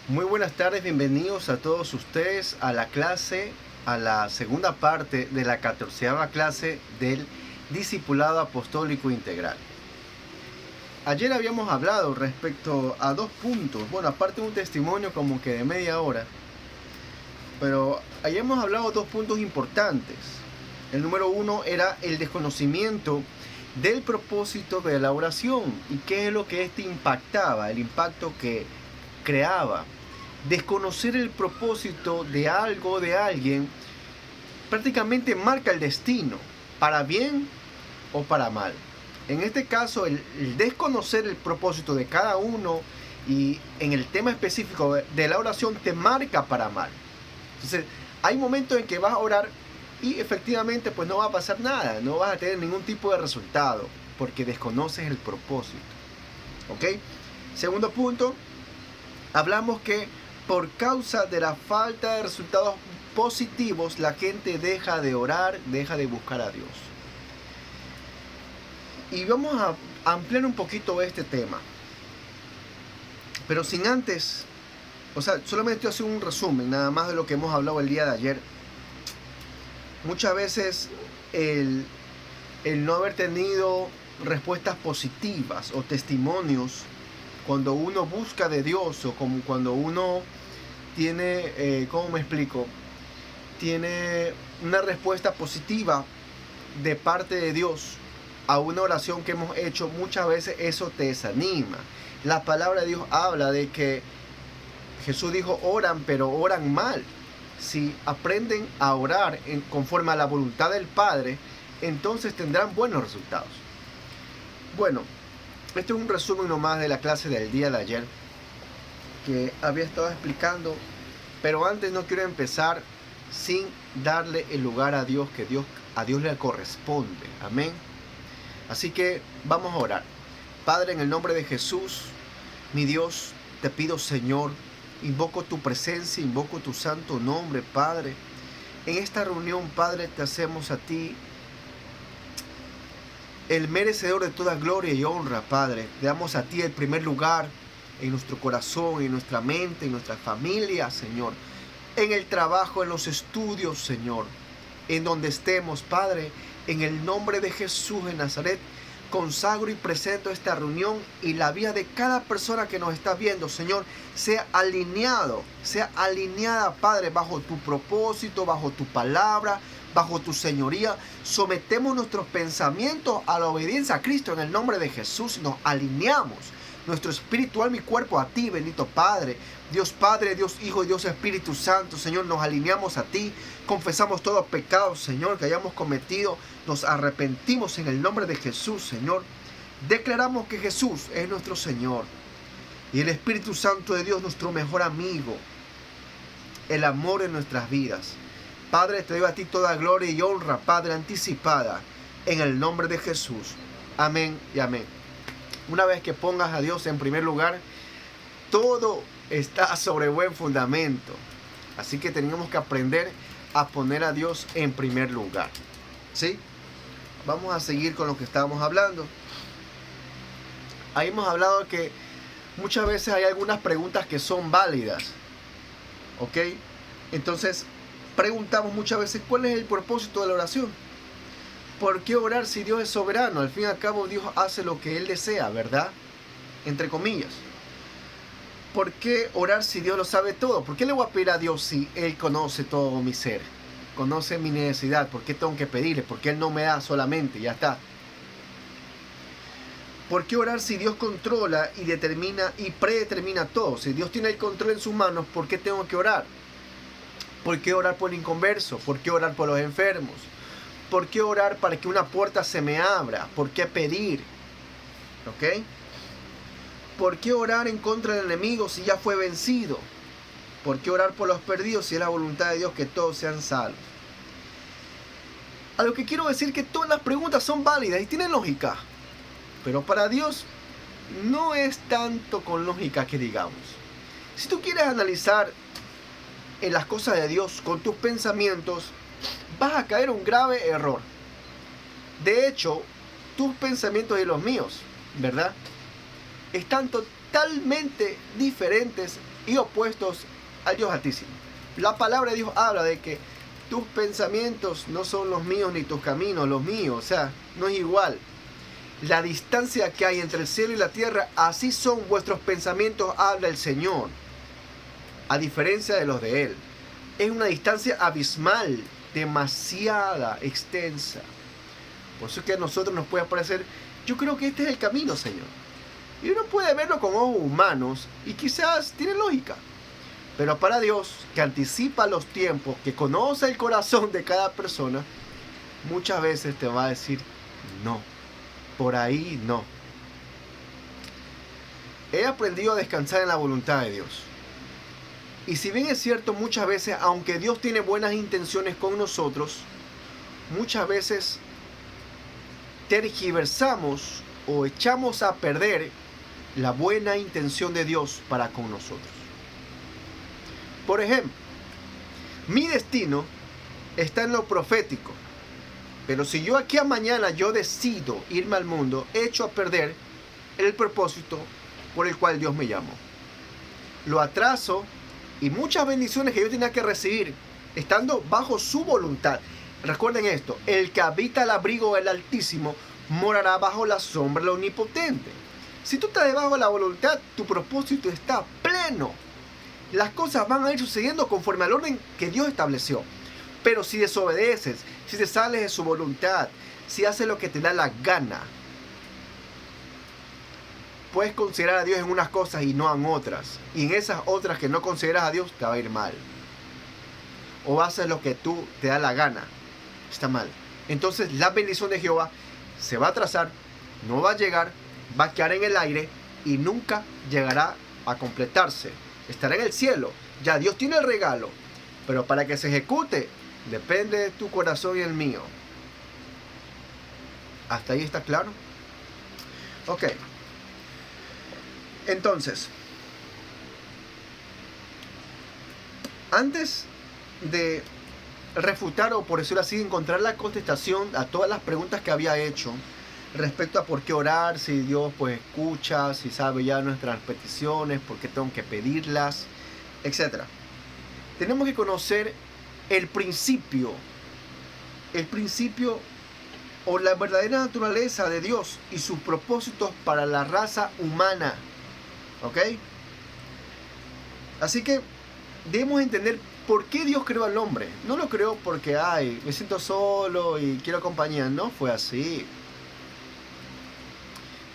Muy buenas tardes, bienvenidos a todos ustedes a la segunda parte de la 14ª clase del Discipulado Apostólico Integral. Ayer habíamos hablado respecto a dos puntos, bueno, aparte de un testimonio como que de media hora, pero ayer hemos hablado de dos puntos importantes. El número uno era el desconocimiento del propósito de la oración y qué es lo que éste impactaba, el impacto que creaba. Desconocer el propósito de algo, de alguien, prácticamente marca el destino, para bien o para mal. En este caso, el desconocer el propósito de cada uno y en el tema específico de la oración te marca para mal. Entonces, hay momentos en que vas a orar y efectivamente pues no va a pasar nada, no vas a tener ningún tipo de resultado, porque desconoces el propósito. ¿Ok? Segundo punto, hablamos que por causa de la falta de resultados positivos, la gente deja de orar, deja de buscar a Dios. Y vamos a ampliar un poquito este tema. Pero sin antes, solamente estoy haciendo un resumen, nada más de lo que hemos hablado el día de ayer. Muchas veces el no haber tenido respuestas positivas o testimonios cuando uno busca de Dios, o como cuando uno tiene, ¿cómo me explico? Tiene una respuesta positiva de parte de Dios a una oración que hemos hecho, muchas veces eso te desanima. La palabra de Dios habla de que Jesús dijo, oran, pero oran mal. Si aprenden a orar conforme a la voluntad del Padre, entonces tendrán buenos resultados. Bueno, este es un resumen nomás de la clase del día de ayer que había estado explicando, pero antes no quiero empezar sin darle el lugar a Dios, que a Dios le corresponde. Amén. Así que vamos a orar. Padre, en el nombre de Jesús, mi Dios, te pido, Señor, invoco tu presencia, invoco tu santo nombre, Padre. En esta reunión, Padre, te hacemos a ti el merecedor de toda gloria y honra, Padre. Te damos a ti el primer lugar en nuestro corazón, en nuestra mente, en nuestra familia, Señor. En el trabajo, en los estudios, Señor. En donde estemos, Padre, en el nombre de Jesús de Nazaret, consagro y presento esta reunión y la vida de cada persona que nos está viendo, Señor, sea alineada, Padre, bajo tu propósito, bajo tu palabra, bajo tu señoría. Sometemos nuestros pensamientos a la obediencia a Cristo en el nombre de Jesús y nos alineamos nuestro espíritu, alma y cuerpo a ti, bendito Padre. Dios Padre, Dios Hijo y Dios Espíritu Santo, Señor, nos alineamos a ti, confesamos todos pecados, Señor, que hayamos cometido, nos arrepentimos en el nombre de Jesús, Señor. Declaramos que Jesús es nuestro Señor y el Espíritu Santo de Dios nuestro mejor amigo, el amor en nuestras vidas. Padre, te doy a ti toda gloria y honra, Padre, anticipada, en el nombre de Jesús. Amén y amén. Una vez que pongas a Dios en primer lugar, todo está sobre buen fundamento. Así que tenemos que aprender a poner a Dios en primer lugar. ¿Sí? Vamos a seguir con lo que estábamos hablando. Ahí hemos hablado que muchas veces hay algunas preguntas que son válidas. ¿Ok? Entonces, preguntamos muchas veces, ¿cuál es el propósito de la oración? ¿Por qué orar si Dios es soberano? Al fin y al cabo, Dios hace lo que Él desea, ¿verdad? Entre comillas. ¿Por qué orar si Dios lo sabe todo? ¿Por qué le voy a pedir a Dios si Él conoce todo mi ser? Conoce mi necesidad. ¿Por qué tengo que pedirle? ¿Por qué Él no me da solamente? Ya está. ¿Por qué orar si Dios controla y determina y predetermina todo? Si Dios tiene el control en sus manos, ¿por qué tengo que orar? ¿Por qué orar por el inconverso? ¿Por qué orar por los enfermos? ¿Por qué orar para que una puerta se me abra? ¿Por qué pedir? ¿Ok? ¿Por qué orar en contra del enemigo si ya fue vencido? ¿Por qué orar por los perdidos si es la voluntad de Dios que todos sean salvos? A lo que quiero decir que todas las preguntas son válidas y tienen lógica. Pero para Dios no es tanto con lógica que digamos. Si tú quieres analizar en las cosas de Dios con tus pensamientos, vas a caer en un grave error. De hecho, tus pensamientos y los míos, ¿verdad?, están totalmente diferentes y opuestos al Dios Altísimo. La palabra de Dios habla de que tus pensamientos no son los míos ni tus caminos los míos, o sea, no es igual. La distancia que hay entre el cielo y la tierra, así son vuestros pensamientos, habla el Señor, a diferencia de los de Él. Es una distancia abismal, demasiada, extensa. Por eso es que a nosotros nos puede parecer, yo creo que este es el camino, Señor. Y uno puede verlo con ojos humanos y quizás tiene lógica. Pero para Dios, que anticipa los tiempos, que conoce el corazón de cada persona, muchas veces te va a decir, no, por ahí no. He aprendido a descansar en la voluntad de Dios. Y si bien es cierto, muchas veces, aunque Dios tiene buenas intenciones con nosotros, muchas veces tergiversamos o echamos a perder la buena intención de Dios para con nosotros. Por ejemplo, mi destino está en lo profético, pero si yo aquí a mañana yo decido irme al mundo, echo a perder el propósito por el cual Dios me llamó. Lo atraso y muchas bendiciones que yo tenía que recibir estando bajo su voluntad. Recuerden esto, el que habita el abrigo del Altísimo morará bajo la sombra del Omnipotente. Si tú estás debajo de la voluntad, tu propósito está pleno. Las cosas van a ir sucediendo conforme al orden que Dios estableció. Pero si desobedeces, si te sales de su voluntad, si haces lo que te da la gana, puedes considerar a Dios en unas cosas y no en otras. Y en esas otras que no consideras a Dios, te va a ir mal. O haces lo que tú te da la gana. Está mal. Entonces la bendición de Jehová se va a atrasar, no va a llegar, va a quedar en el aire y nunca llegará a completarse. Estará en el cielo. Ya Dios tiene el regalo. Pero para que se ejecute, depende de tu corazón y el mío. ¿Hasta ahí está claro? Ok. Entonces, antes de refutar o por decirlo así, encontrar la contestación a todas las preguntas que había hecho respecto a por qué orar, si Dios pues escucha, si sabe ya nuestras peticiones, por qué tengo que pedirlas, etc. Tenemos que conocer el principio o la verdadera naturaleza de Dios y sus propósitos para la raza humana. ¿Ok? Así que debemos entender por qué Dios creó al hombre. No lo creó porque, me siento solo y quiero compañía. No fue así.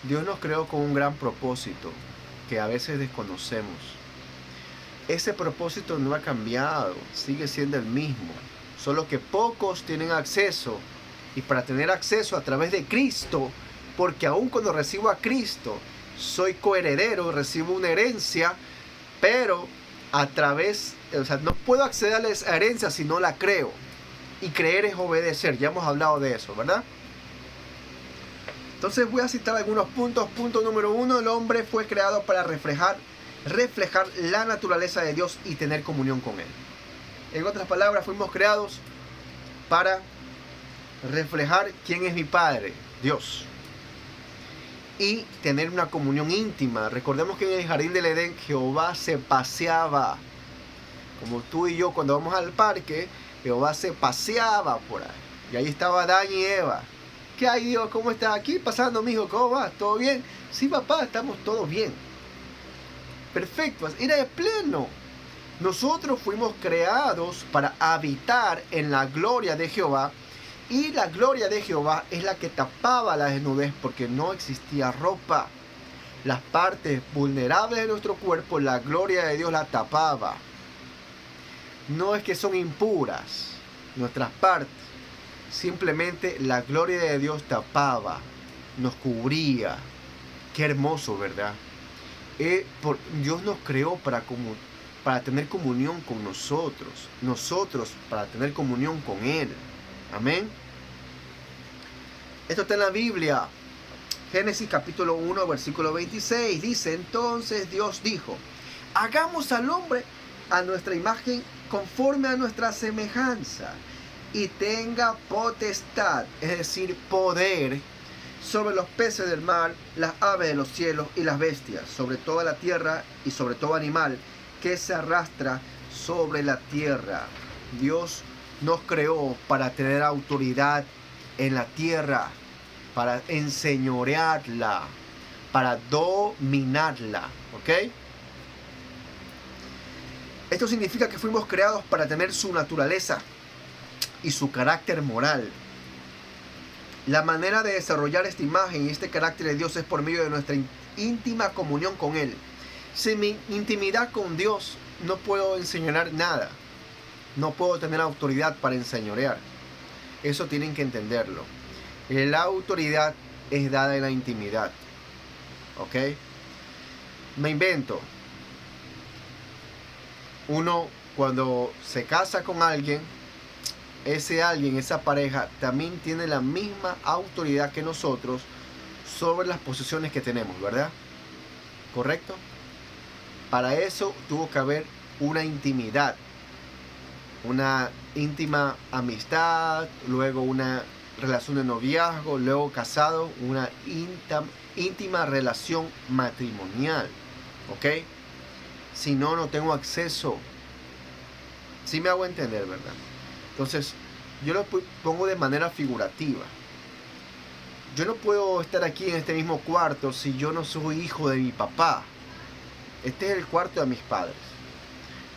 Dios nos creó con un gran propósito que a veces desconocemos. Ese propósito no ha cambiado, sigue siendo el mismo. Solo que pocos tienen acceso. Y para tener acceso a través de Cristo, porque aun cuando recibo a Cristo, soy coheredero, recibo una herencia, pero no puedo acceder a esa herencia si no la creo. Y creer es obedecer, ya hemos hablado de eso, ¿verdad? Entonces voy a citar algunos puntos. Punto número 1, el hombre fue creado para reflejar la naturaleza de Dios y tener comunión con Él. En otras palabras, fuimos creados para reflejar quién es mi Padre, Dios, y tener una comunión íntima. Recordemos que en el jardín del Edén Jehová se paseaba, como tú y yo cuando vamos al parque, Jehová se paseaba por ahí, y ahí estaba Adán y Eva. ¿Qué hay, Dios? ¿Cómo estás aquí pasando, mijo? ¿Cómo vas? ¿Todo bien? Sí, papá, estamos todos bien. Perfecto, era de pleno. Nosotros fuimos creados para habitar en la gloria de Jehová. Y la gloria de Jehová es la que tapaba la desnudez porque no existía ropa. Las partes vulnerables de nuestro cuerpo, la gloria de Dios la tapaba. No es que son impuras nuestras partes. Simplemente la gloria de Dios tapaba, nos cubría. Qué hermoso, ¿verdad? Dios nos creó para tener comunión con nosotros. Nosotros para tener comunión con Él. Amén. Esto está en la Biblia. Génesis capítulo 1, versículo 26. Dice, entonces Dios dijo, hagamos al hombre a nuestra imagen conforme a nuestra semejanza y tenga potestad, es decir, poder, sobre los peces del mar, las aves de los cielos y las bestias, sobre toda la tierra y sobre todo animal que se arrastra sobre la tierra. Dios nos creó para tener autoridad en la tierra, para enseñorearla, para dominarla, ¿ok? Esto significa que fuimos creados para tener su naturaleza y su carácter moral. La manera de desarrollar esta imagen y este carácter de Dios es por medio de nuestra íntima comunión con Él. Sin mi intimidad con Dios no puedo enseñorear nada. No puedo tener autoridad para enseñorear. Eso tienen que entenderlo. La autoridad es dada en la intimidad. ¿Ok? Me invento. Uno cuando se casa con alguien, ese alguien, esa pareja, también tiene la misma autoridad que nosotros sobre las posesiones que tenemos, ¿verdad? ¿Correcto? Para eso tuvo que haber una intimidad, una íntima amistad, luego una relación de noviazgo, luego casado, una íntima relación matrimonial, ¿ok? Si no, no tengo acceso. Sí me hago entender, ¿verdad? Entonces, yo lo pongo de manera figurativa. Yo no puedo estar aquí en este mismo cuarto si yo no soy hijo de mi papá. Este es el cuarto de mis padres.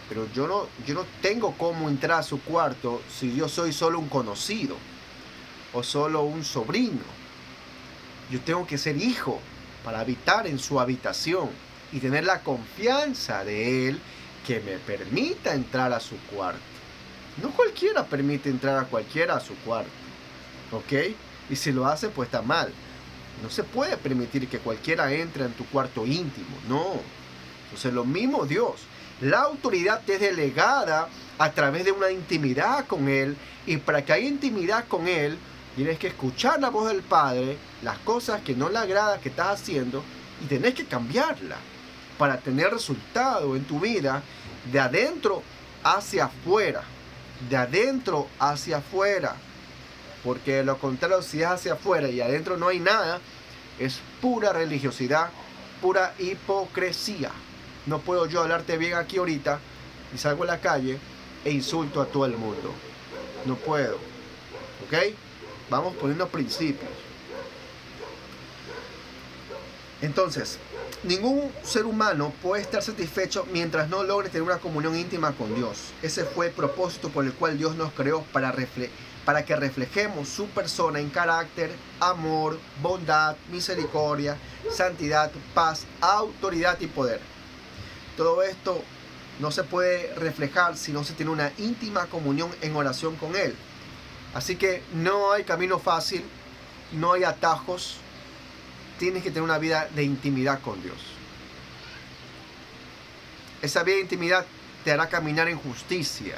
Pero yo no tengo cómo entrar a su cuarto si yo soy solo un conocido o solo un sobrino. Yo tengo que ser hijo para habitar en su habitación y tener la confianza de él que me permita entrar a su cuarto. No cualquiera permite entrar a cualquiera a su cuarto, ¿ok? Y si lo hace, pues está mal. No se puede permitir que cualquiera entre en tu cuarto íntimo, no. Entonces lo mismo Dios. La autoridad es delegada a través de una intimidad con Él, y para que haya intimidad con Él, tienes que escuchar la voz del Padre, las cosas que no le agrada que estás haciendo, y tenés que cambiarla para tener resultado en tu vida de adentro hacia afuera. De adentro hacia afuera. Porque de lo contrario, si es hacia afuera y adentro no hay nada, es pura religiosidad, pura hipocresía. No puedo yo hablarte bien aquí ahorita y salgo a la calle e insulto a todo el mundo. No puedo. ¿Ok? Vamos poniendo principios. Entonces, ningún ser humano puede estar satisfecho mientras no logre tener una comunión íntima con Dios. Ese fue el propósito por el cual Dios nos creó, para que reflejemos su persona en carácter, amor, bondad, misericordia, santidad, paz, autoridad y poder. Todo esto no se puede reflejar si no se tiene una íntima comunión en oración con Él. Así que no hay camino fácil, no hay atajos. Tienes que tener una vida de intimidad con Dios. Esa vida de intimidad te hará caminar en justicia,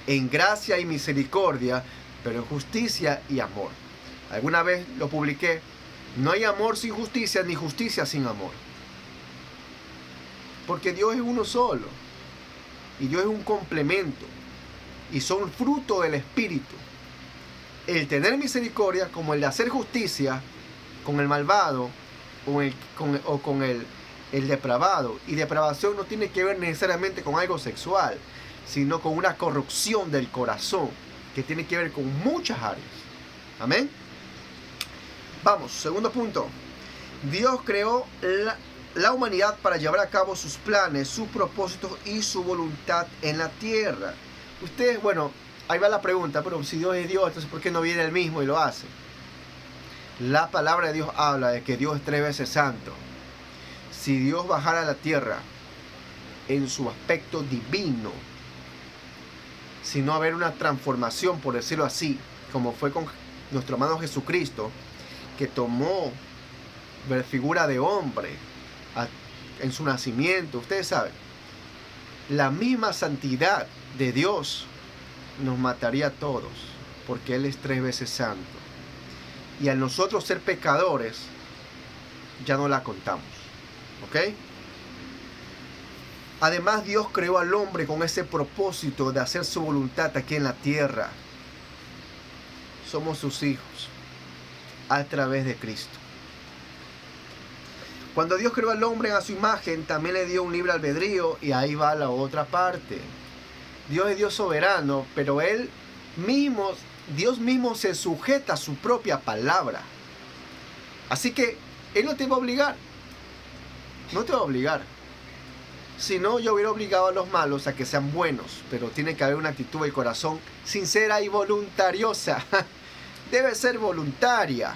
en gracia y misericordia, pero en justicia y amor. Alguna vez lo publiqué. No hay amor sin justicia, ni justicia sin amor. Porque Dios es uno solo. Y Dios es un complemento. Y son fruto del Espíritu. El tener misericordia como el de hacer justicia con el malvado o con el depravado. Y depravación no tiene que ver necesariamente con algo sexual, sino con una corrupción del corazón que tiene que ver con muchas áreas. Amén. Vamos, segundo punto. Dios creó la humanidad para llevar a cabo sus planes, sus propósitos y su voluntad en la tierra. Ustedes, bueno, ahí va la pregunta, pero si Dios es Dios, entonces ¿por qué no viene Él mismo y lo hace? La palabra de Dios habla de que Dios es 3 veces santo. Si Dios bajara a la tierra en su aspecto divino, si no haber una transformación, por decirlo así, como fue con nuestro hermano Jesucristo, que tomó la figura de hombre en su nacimiento, ustedes saben, la misma santidad de Dios nos mataría a todos, porque Él es 3 veces santo. Y al nosotros ser pecadores, ya no la contamos. ¿Ok? Además, Dios creó al hombre con ese propósito de hacer su voluntad aquí en la tierra. Somos sus hijos a través de Cristo. Cuando Dios creó al hombre a su imagen, también le dio un libre albedrío, y ahí va la otra parte. Dios es Dios soberano, pero Dios mismo se sujeta a su propia palabra. Así que Él no te va a obligar. No te va a obligar. Si no, yo hubiera obligado a los malos a que sean buenos, pero tiene que haber una actitud del corazón sincera y voluntariosa. Debe ser voluntaria.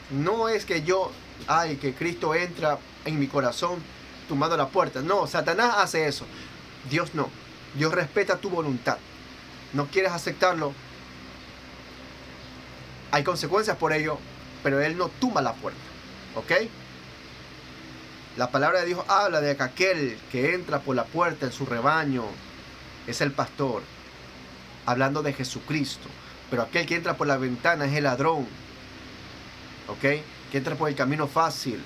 No es que que Cristo entra en mi corazón tumbando la puerta. No, Satanás hace eso. Dios no. Dios respeta tu voluntad. No quieres aceptarlo. Hay consecuencias por ello, pero Él no tumba la puerta. ¿Ok? La palabra de Dios habla de que aquel que entra por la puerta en su rebaño es el pastor. Hablando de Jesucristo. Pero aquel que entra por la ventana es el ladrón. ¿Ok? Que entra por el camino fácil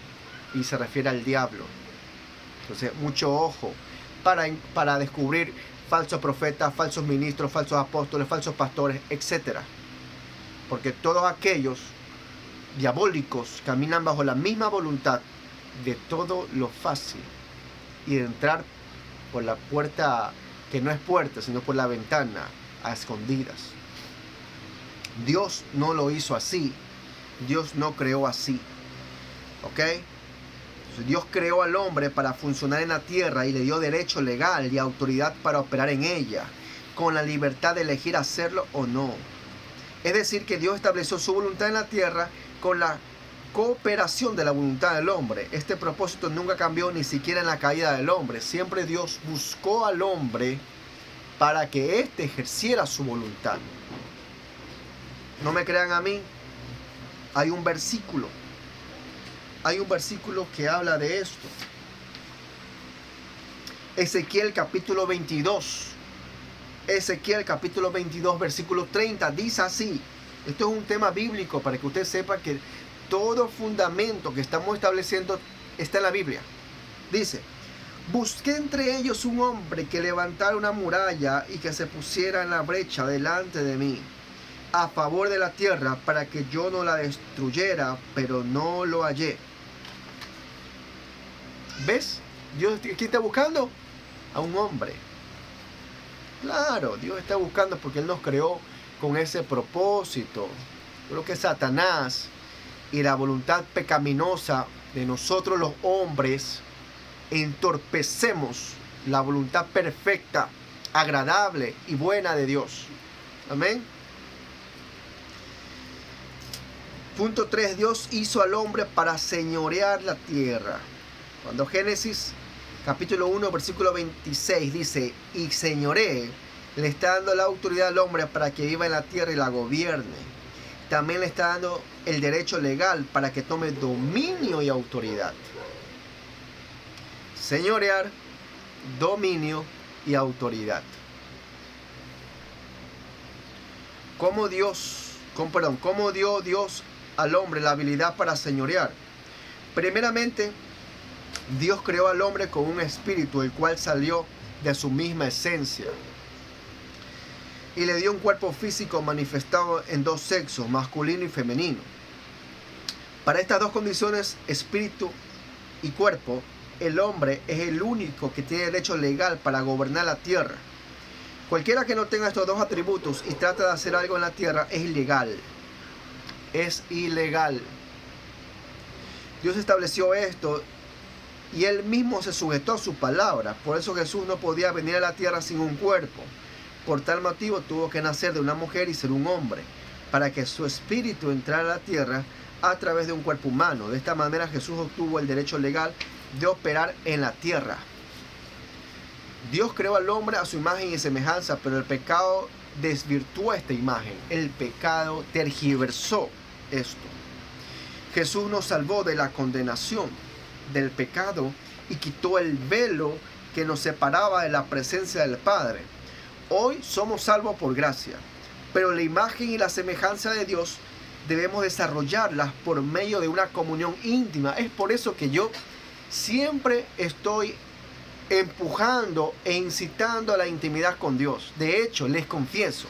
y se refiere al diablo. Entonces, mucho ojo para descubrir falsos profetas, falsos ministros, falsos apóstoles, falsos pastores, etc. Porque todos aquellos diabólicos caminan bajo la misma voluntad de todo lo fácil y de entrar por la puerta que no es puerta, sino por la ventana a escondidas. Dios no lo hizo así. Dios no creó así. ¿Ok? Entonces, Dios creó al hombre para funcionar en la tierra y le dio derecho legal y autoridad para operar en ella, con la libertad de elegir hacerlo o no. Es decir, que Dios estableció su voluntad en la tierra con la cooperación de la voluntad del hombre. Este propósito nunca cambió, ni siquiera en la caída del hombre. Siempre Dios buscó al hombre para que éste ejerciera su voluntad. No me crean a mí. Hay un versículo que habla de esto. Ezequiel capítulo 22. Ezequiel capítulo 22 versículo 30 dice así. Esto es un tema bíblico para que usted sepa que todo fundamento que estamos estableciendo está en la Biblia. Dice: busqué entre ellos un hombre que levantara una muralla y que se pusiera en la brecha delante de mí, a favor de la tierra, para que yo no la destruyera, pero no lo hallé. ¿Ves? Dios aquí está buscando a un hombre. Claro, Dios está buscando porque Él nos creó con ese propósito. Creo que Satanás y la voluntad pecaminosa de nosotros los hombres entorpecemos la voluntad perfecta, agradable y buena de Dios. Amén. Punto 3. Dios hizo al hombre para señorear la tierra. Cuando Génesis capítulo 1 versículo 26 dice: y señoree, le está dando la autoridad al hombre para que viva en la tierra y la gobierne. También le está dando el derecho legal para que tome dominio y autoridad. Señorear, dominio y autoridad. ¿Cómo dio Dios al hombre la habilidad para señorear? Primeramente, Dios creó al hombre con un espíritu, el cual salió de su misma esencia, y le dio un cuerpo físico manifestado en dos sexos, masculino y femenino. Para estas dos condiciones, espíritu y cuerpo, el hombre es el único que tiene derecho legal para gobernar la tierra. Cualquiera que no tenga estos dos atributos y trata de hacer algo en la tierra es ilegal. Es ilegal. Dios estableció esto y Él mismo se sujetó a su palabra. Por eso Jesús no podía venir a la tierra sin un cuerpo. Por tal motivo tuvo que nacer de una mujer y ser un hombre, para que su espíritu entrara a la tierra a través de un cuerpo humano. De esta manera Jesús obtuvo el derecho legal de operar en la tierra. Dios creó al hombre a su imagen y semejanza, pero el pecado desvirtuó esta imagen. El pecado tergiversó esto. Jesús nos salvó de la condenación del pecado y quitó el velo que nos separaba de la presencia del Padre. Hoy somos salvos por gracia, pero la imagen y la semejanza de Dios debemos desarrollarlas por medio de una comunión íntima. Es por eso que yo siempre estoy empujando e incitando a la intimidad con Dios. De hecho, les confieso,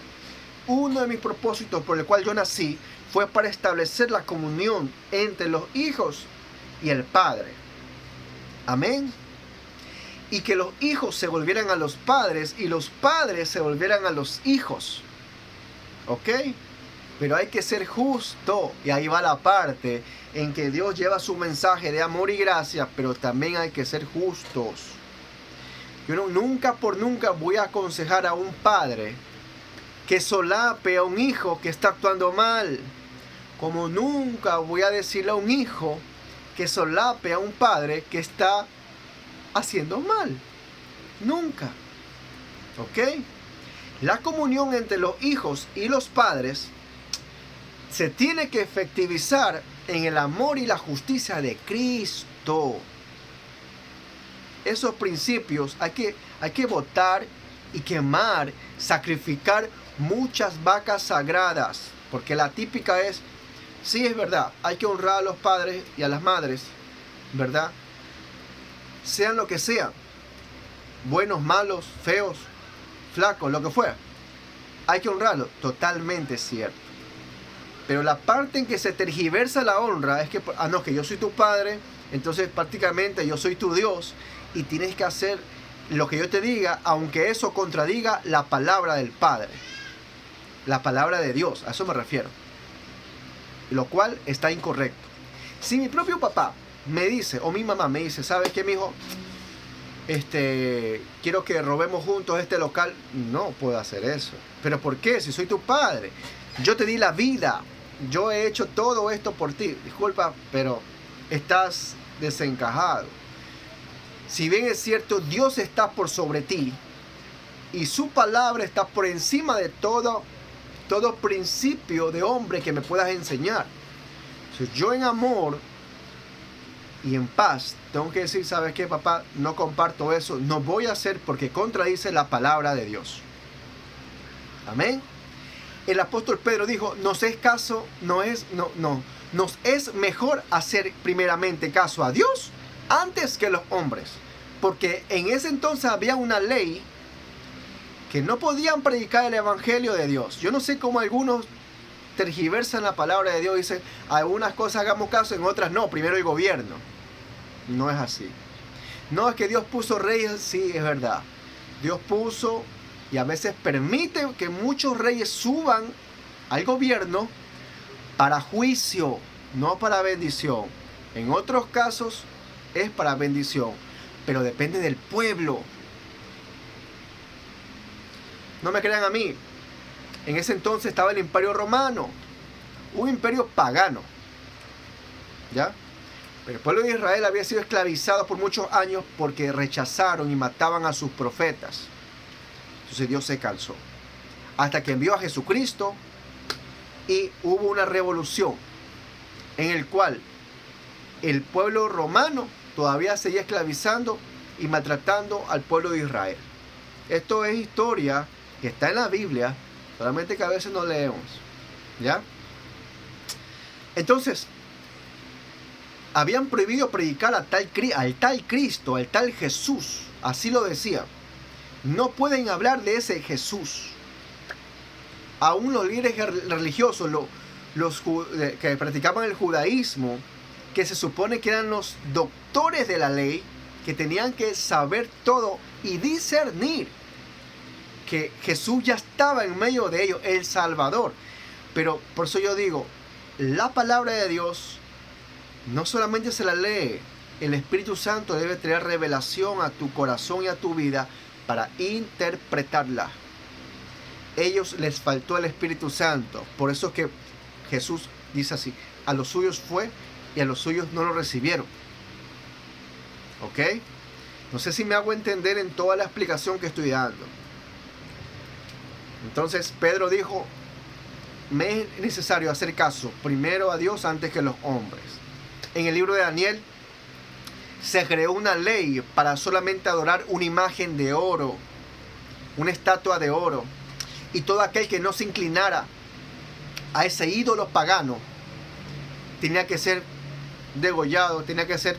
uno de mis propósitos por el cual yo nací fue para establecer la comunión entre los hijos y el Padre. Amén. Y que los hijos se volvieran a los padres y los padres se volvieran a los hijos. ¿Ok? Pero hay que ser justo, y ahí va la parte en que Dios lleva su mensaje de amor y gracia, pero también hay que ser justos. Yo nunca voy a aconsejar a un padre que solape a un hijo que está actuando mal, como nunca voy a decirle a un hijo que solape a un padre que está haciendo mal. Nunca. ¿Ok? La comunión entre los hijos y los padres se tiene que efectivizar en el amor y la justicia de Cristo. Esos principios hay que botar y quemar, sacrificar muchas vacas sagradas. Porque la típica es, sí, es verdad, hay que honrar a los padres y a las madres, ¿verdad? Sean lo que sean, buenos, malos, feos, flacos, lo que fuera. Hay que honrarlos, totalmente cierto. Pero la parte en que se tergiversa la honra es que, no, que yo soy tu padre, entonces prácticamente yo soy tu Dios y tienes que hacer lo que yo te diga, aunque eso contradiga la palabra del Padre, la palabra de Dios, a eso me refiero. Lo cual está incorrecto. Si mi propio papá me dice, o mi mamá me dice, ¿sabes qué, mijo? Quiero que robemos juntos este local. No puedo hacer eso. ¿Pero por qué? Si soy tu padre. Yo te di la vida. Yo he hecho todo esto por ti. Disculpa, pero estás desencajado. Si bien es cierto, Dios está por sobre ti y su palabra está por encima de todo principio de hombre que me puedas enseñar. Entonces, yo en amor y en paz tengo que decir, ¿sabes qué, papá? No comparto eso, no voy a hacer porque contradice la palabra de Dios. Amén. El apóstol Pedro dijo, nos es mejor hacer primeramente caso a Dios antes que los hombres, porque en ese entonces había una ley que no podían predicar el evangelio de Dios. Yo no sé cómo algunos tergiversan la palabra de Dios y dicen, algunas cosas hagamos caso, en otras no, primero el gobierno. No es así. No, es que Dios puso reyes, sí, es verdad. Dios puso y a veces permite que muchos reyes suban al gobierno para juicio, no para bendición. En otros casos es para bendición, pero depende del pueblo. No me crean a mí, en ese entonces estaba el Imperio Romano, un imperio pagano, ¿ya? Pero el pueblo de Israel había sido esclavizado por muchos años porque rechazaron y mataban a sus profetas. Entonces Dios se cansó, hasta que envió a Jesucristo y hubo una revolución en el cual el pueblo romano todavía seguía esclavizando y maltratando al pueblo de Israel. Esto es historia que está en la Biblia, solamente que a veces no leemos, ¿ya? Entonces, habían prohibido predicar al tal Cristo, al tal Jesús, así lo decía. No pueden hablar de ese Jesús. Aún los líderes religiosos, los que practicaban el judaísmo, que se supone que eran los doctores de la ley, que tenían que saber todo y discernir que Jesús ya estaba en medio de ellos, el Salvador. Pero por eso yo digo, la palabra de Dios no solamente se la lee, el Espíritu Santo debe traer revelación a tu corazón y a tu vida para interpretarla. Ellos les faltó el Espíritu Santo, por eso es que Jesús dice así, a los suyos fue y a los suyos no lo recibieron. ¿Ok? No sé si me hago entender en toda la explicación que estoy dando. Entonces Pedro dijo, me es necesario hacer caso primero a Dios antes que a los hombres. En el libro de Daniel se creó una ley para solamente adorar una imagen de oro, una estatua de oro, y todo aquel que no se inclinara a ese ídolo pagano tenía que ser degollado, tenía que ser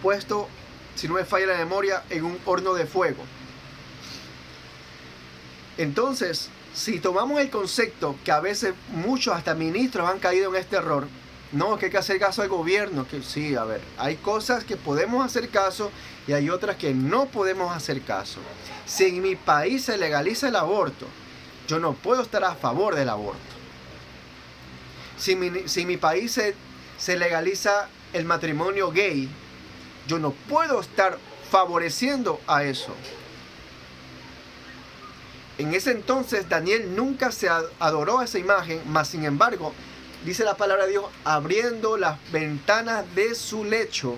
puesto, si no me falla la memoria, en un horno de fuego. Entonces, si tomamos el concepto que a veces muchos hasta ministros han caído en este error, No, que hay que hacer caso al gobierno. Que sí, a ver, hay cosas que podemos hacer caso y hay otras que no podemos hacer caso. Si en mi país se legaliza el aborto, yo no puedo estar a favor del aborto. Si en mi país se legaliza el matrimonio gay, yo no puedo estar favoreciendo a eso. En ese entonces Daniel nunca se adoró a esa imagen, mas sin embargo, dice la palabra de Dios, abriendo las ventanas de su lecho,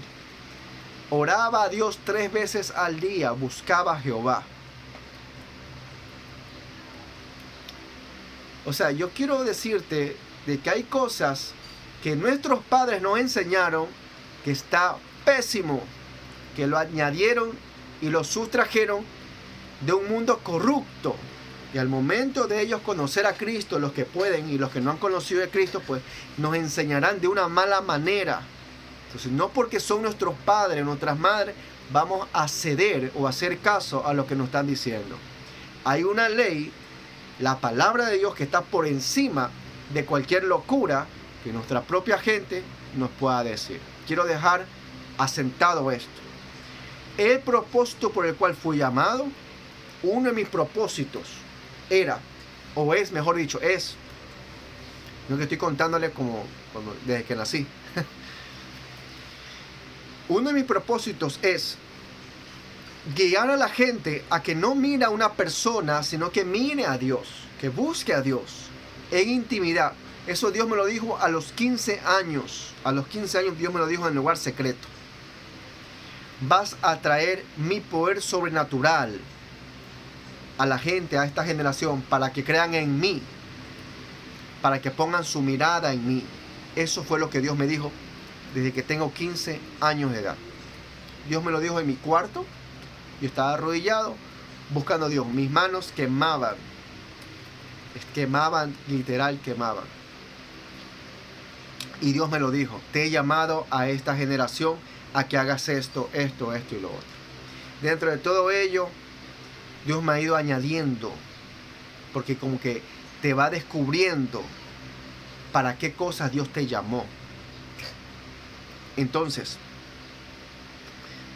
oraba a Dios 3 veces al día, buscaba a Jehová. O sea, yo quiero decirte de que hay cosas que nuestros padres nos enseñaron que está pésimo, que lo añadieron y lo sustrajeron de un mundo corrupto. Y al momento de ellos conocer a Cristo, los que pueden y los que no han conocido a Cristo, pues nos enseñarán de una mala manera. Entonces, no porque son nuestros padres, nuestras madres, vamos a ceder o hacer caso a lo que nos están diciendo. Hay una ley, la palabra de Dios, que está por encima de cualquier locura que nuestra propia gente nos pueda decir. Quiero dejar asentado esto. El propósito por el cual fui llamado, uno de mis propósitos era, o es, mejor dicho, es, no que estoy contándole como desde que nací. Uno de mis propósitos es guiar a la gente a que no mire a una persona, sino que mire a Dios, que busque a Dios en intimidad. Eso Dios me lo dijo a los 15 años. A los 15 años Dios me lo dijo en el lugar secreto. Vas a traer mi poder sobrenatural a la gente, a esta generación, para que crean en mí, para que pongan su mirada en mí. Eso fue lo que Dios me dijo desde que tengo 15 años de edad. Dios me lo dijo en mi cuarto. Yo estaba arrodillado buscando a Dios. Mis manos quemaban. Quemaban, literal quemaban. Y Dios me lo dijo. Te he llamado a esta generación a que hagas esto, esto, esto y lo otro. Dentro de todo ello, Dios me ha ido añadiendo. Porque como que te va descubriendo para qué cosas Dios te llamó. Entonces,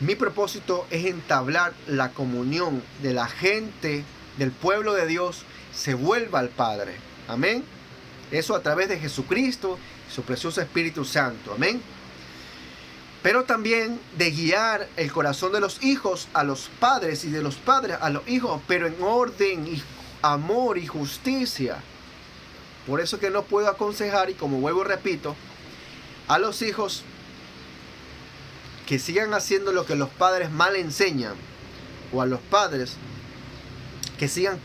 mi propósito es entablar la comunión de la gente, del pueblo de Dios, se vuelva al Padre. Amén. Eso a través de Jesucristo y su precioso Espíritu Santo. Amén. Pero también de guiar el corazón de los hijos a los padres y de los padres a los hijos, pero en orden y amor y justicia. Por eso que no puedo aconsejar, y como vuelvo y repito, a los hijos que sigan haciendo lo que los padres mal enseñan, o a los padres que sigan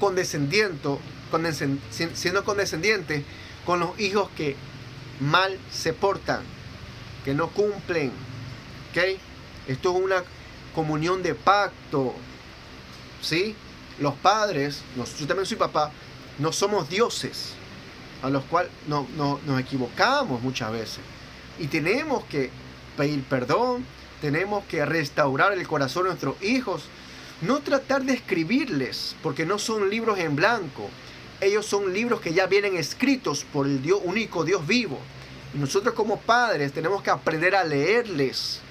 siendo condescendientes con los hijos que mal se portan, que no cumplen. ¿Okay? Esto es una comunión de pacto. ¿Sí? Los padres, yo también soy papá, no somos dioses, a los cuales nos equivocamos muchas veces. Y tenemos que pedir perdón, tenemos que restaurar el corazón de nuestros hijos. No tratar de escribirles, porque no son libros en blanco. Ellos son libros que ya vienen escritos por el Dios, único Dios vivo. Y nosotros como padres tenemos que aprender a leerles,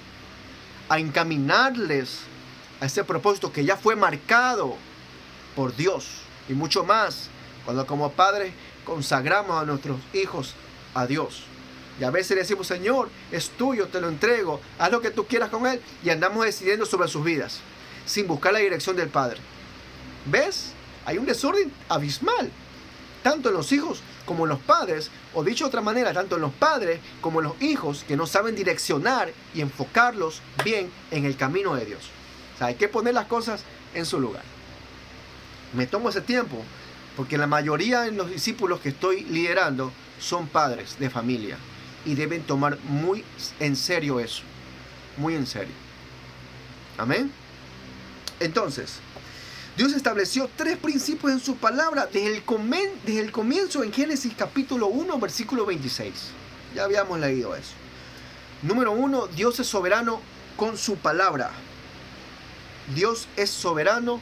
a encaminarles a ese propósito que ya fue marcado por Dios. Y mucho más cuando como padres consagramos a nuestros hijos a Dios. Y a veces le decimos, Señor, es tuyo, te lo entrego, haz lo que tú quieras con él. Y andamos decidiendo sobre sus vidas, sin buscar la dirección del Padre. ¿Ves? Hay un desorden abismal, tanto en los hijos como en los padres, o dicho de otra manera, tanto en los padres como en los hijos, que no saben direccionar y enfocarlos bien en el camino de Dios. O sea, hay que poner las cosas en su lugar. Me tomo ese tiempo, porque la mayoría de los discípulos que estoy liderando son padres de familia, y deben tomar muy en serio eso, muy en serio. Amén. Entonces, Dios estableció 3 principios en su palabra desde el comienzo en Génesis capítulo 1, versículo 26. Ya habíamos leído eso. Número 1, Dios es soberano con su palabra. Dios es soberano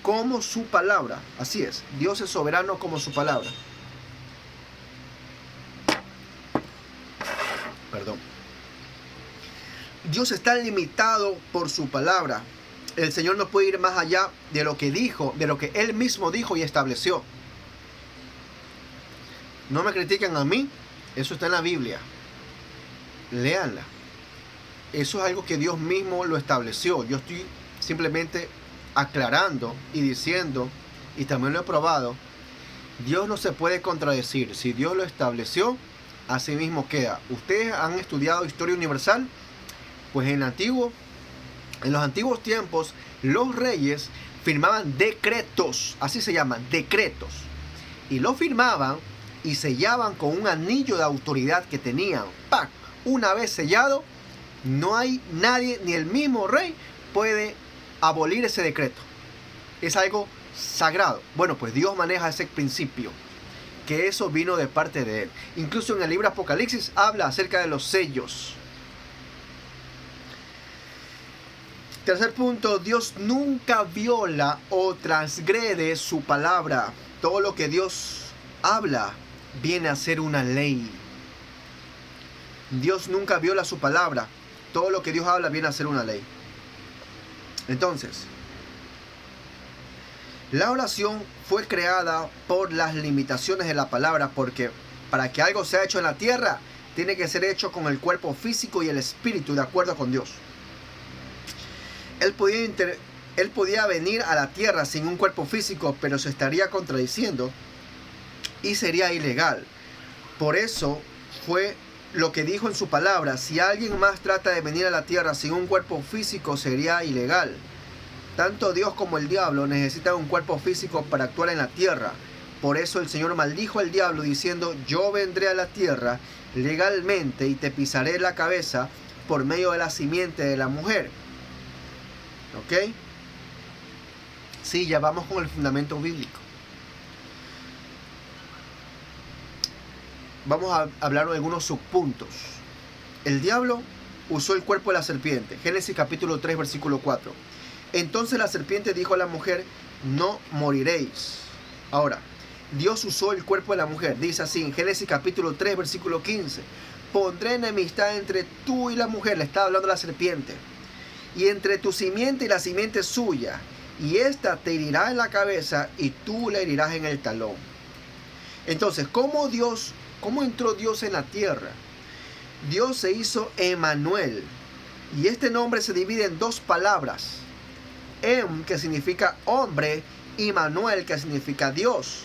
como su palabra. Así es, Dios es soberano como su palabra. Dios está limitado por su palabra. El Señor no puede ir más allá de lo que dijo, de lo que Él mismo dijo y estableció. No me critiquen a mí, eso está en la Biblia. Léanla. Eso es algo que Dios mismo lo estableció. Yo estoy simplemente aclarando y diciendo, y también lo he probado, Dios no se puede contradecir. Si Dios lo estableció, así mismo queda. Ustedes han estudiado historia universal, pues en los antiguos tiempos, los reyes firmaban decretos, así se llaman, decretos, y lo firmaban y sellaban con un anillo de autoridad que tenían. ¡Pac! Una vez sellado, no hay nadie, ni el mismo rey puede abolir ese decreto. Es algo sagrado. Bueno, pues Dios maneja ese principio, que eso vino de parte de Él. Incluso en el libro Apocalipsis habla acerca de los sellos. Tercer punto, Dios nunca viola o transgrede su palabra. Todo lo que Dios habla viene a ser una ley. Dios nunca viola su palabra. Todo lo que Dios habla viene a ser una ley. Entonces, la oración fue creada por las limitaciones de la palabra, porque para que algo sea hecho en la tierra, tiene que ser hecho con el cuerpo físico y el espíritu, de acuerdo con Dios. Él podía venir a la tierra sin un cuerpo físico, pero se estaría contradiciendo y sería ilegal. Por eso fue lo que dijo en su palabra: si alguien más trata de venir a la tierra sin un cuerpo físico, sería ilegal. Tanto Dios como el diablo necesitan un cuerpo físico para actuar en la tierra. Por eso el Señor maldijo al diablo diciendo: yo vendré a la tierra legalmente y te pisaré la cabeza por medio de la simiente de la mujer. ¿Ok? Sí, ya vamos con el fundamento bíblico. Vamos a hablar de algunos subpuntos. El diablo usó el cuerpo de la serpiente. Génesis capítulo 3, versículo 4. Entonces la serpiente dijo a la mujer: no moriréis. Ahora, Dios usó el cuerpo de la mujer. Dice así en Génesis capítulo 3, versículo 15. Pondré enemistad entre tú y la mujer. Le está hablando la serpiente. Y entre tu simiente y la simiente suya. Y ésta te herirá en la cabeza y tú le herirás en el talón. Entonces, ¿cómo entró Dios en la tierra? Dios se hizo Emmanuel. Y este nombre se divide en dos palabras. Que significa hombre, y Manuel, que significa Dios.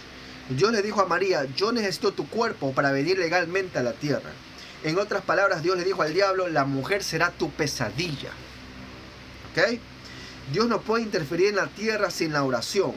Dios le dijo a María: yo necesito tu cuerpo para venir legalmente a la tierra. En otras palabras, Dios le dijo al diablo: la mujer será tu pesadilla. ¿Ok? Dios no puede interferir en la tierra sin la oración,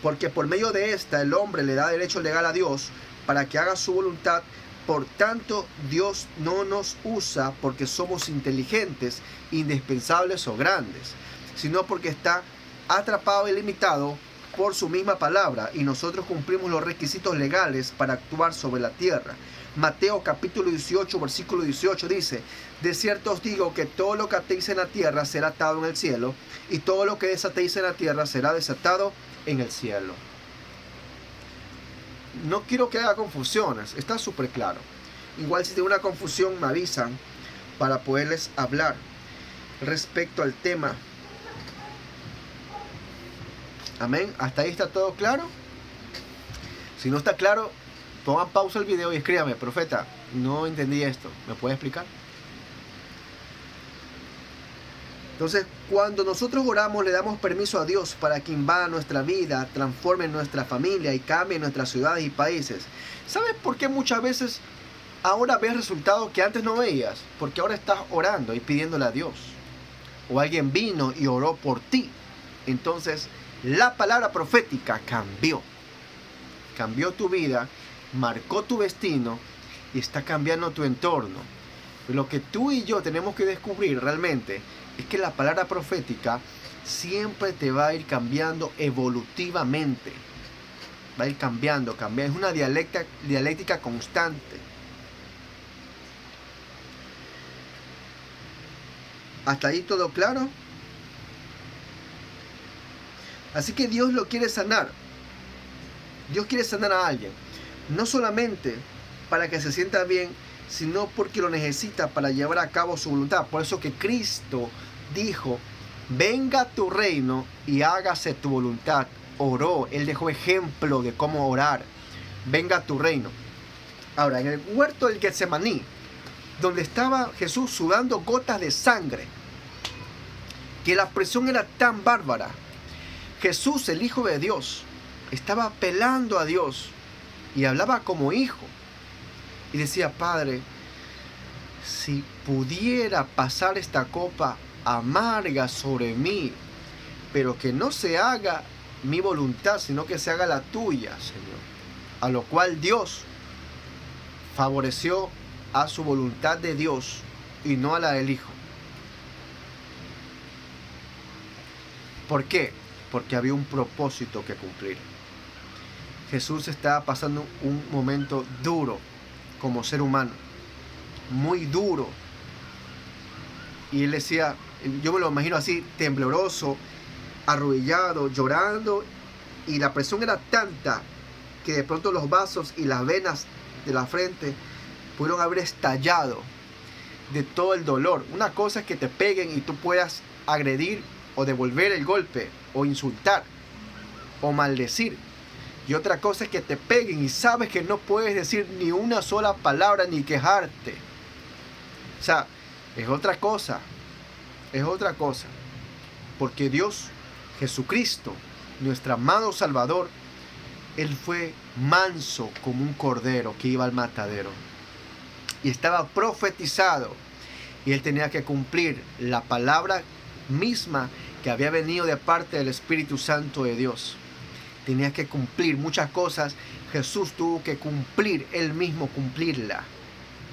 porque por medio de esta el hombre le da derecho legal a Dios para que haga su voluntad. Por tanto, Dios no nos usa porque somos inteligentes, indispensables o grandes, sino porque está atrapado y limitado por su misma palabra, y nosotros cumplimos los requisitos legales para actuar sobre la tierra. Mateo capítulo 18, versículo 18 dice: de cierto os digo que todo lo que atéis en la tierra será atado en el cielo, y todo lo que desatéis en la tierra será desatado en el cielo. No quiero que haga confusiones, está súper claro. Igual si tiene una confusión me avisan para poderles hablar respecto al tema. Amén. ¿Hasta ahí está todo claro? Si no está claro, pongan pausa el video y escríbame: profeta, no entendí esto, ¿me puede explicar? Entonces, cuando nosotros oramos, le damos permiso a Dios para que invada nuestra vida, transforme nuestra familia y cambie nuestras ciudades y países. ¿Sabes por qué muchas veces ahora ves resultados que antes no veías? Porque ahora estás orando y pidiéndole a Dios. O alguien vino y oró por ti. Entonces, la palabra profética cambió. Cambió tu vida, marcó tu destino y está cambiando tu entorno. Lo que tú y yo tenemos que descubrir realmente es que la palabra profética siempre te va a ir cambiando evolutivamente. Va a ir cambiando. Es una dialéctica constante. ¿Hasta ahí todo claro? Así que Dios lo quiere sanar. Dios quiere sanar a alguien. No solamente para que se sienta bien sino porque lo necesita para llevar a cabo su voluntad. Por eso que Cristo dijo, venga tu reino y hágase tu voluntad. Oró, Él dejó ejemplo de cómo orar. Venga tu reino. Ahora, en el huerto del Getsemaní, donde estaba Jesús sudando gotas de sangre, que la presión era tan bárbara, Jesús, el Hijo de Dios, estaba apelando a Dios y hablaba como hijo. Y decía, Padre, si pudiera pasar esta copa amarga sobre mí, pero que no se haga mi voluntad, sino que se haga la tuya, Señor. A lo cual Dios favoreció a su voluntad de Dios y no a la del Hijo. ¿Por qué? Porque había un propósito que cumplir. Jesús estaba pasando un momento duro como ser humano, muy duro. Y Él decía, yo me lo imagino así, tembloroso, arrodillado, llorando, y la presión era tanta que de pronto los vasos y las venas de la frente pudieron haber estallado de todo el dolor. Una cosa es que te peguen y tú puedas agredir o devolver el golpe, o insultar, o maldecir. Y otra cosa es que te peguen y sabes que no puedes decir ni una sola palabra ni quejarte. O sea, es otra cosa. Es otra cosa. Porque Dios, Jesucristo, nuestro amado Salvador, Él fue manso como un cordero que iba al matadero. Y estaba profetizado. Y Él tenía que cumplir la palabra misma que había venido de parte del Espíritu Santo de Dios. Tenía que cumplir muchas cosas. Jesús tuvo que cumplir, Él mismo cumplirla,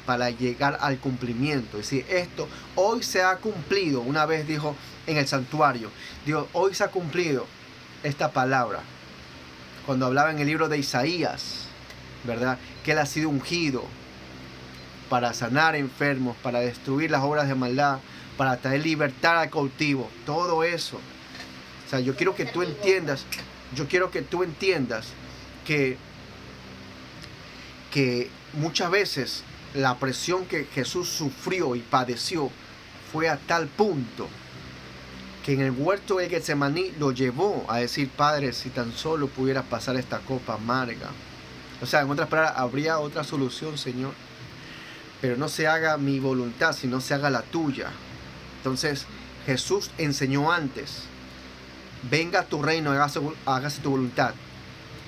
para llegar al cumplimiento. Es decir, esto hoy se ha cumplido. Una vez dijo en el santuario, Dios, hoy se ha cumplido esta palabra. Cuando hablaba en el libro de Isaías, ¿verdad? Que Él ha sido ungido para sanar enfermos, para destruir las obras de maldad, para traer libertad al cautivo. Todo eso. O sea, yo quiero que tú entiendas que muchas veces la presión que Jesús sufrió y padeció fue a tal punto que en el huerto de Getsemaní lo llevó a decir, Padre, si tan solo pudieras pasar esta copa amarga. O sea, en otras palabras, habría otra solución, Señor, pero no se haga mi voluntad, sino se haga la tuya. Entonces, Jesús enseñó antes, venga tu reino, hágase tu voluntad.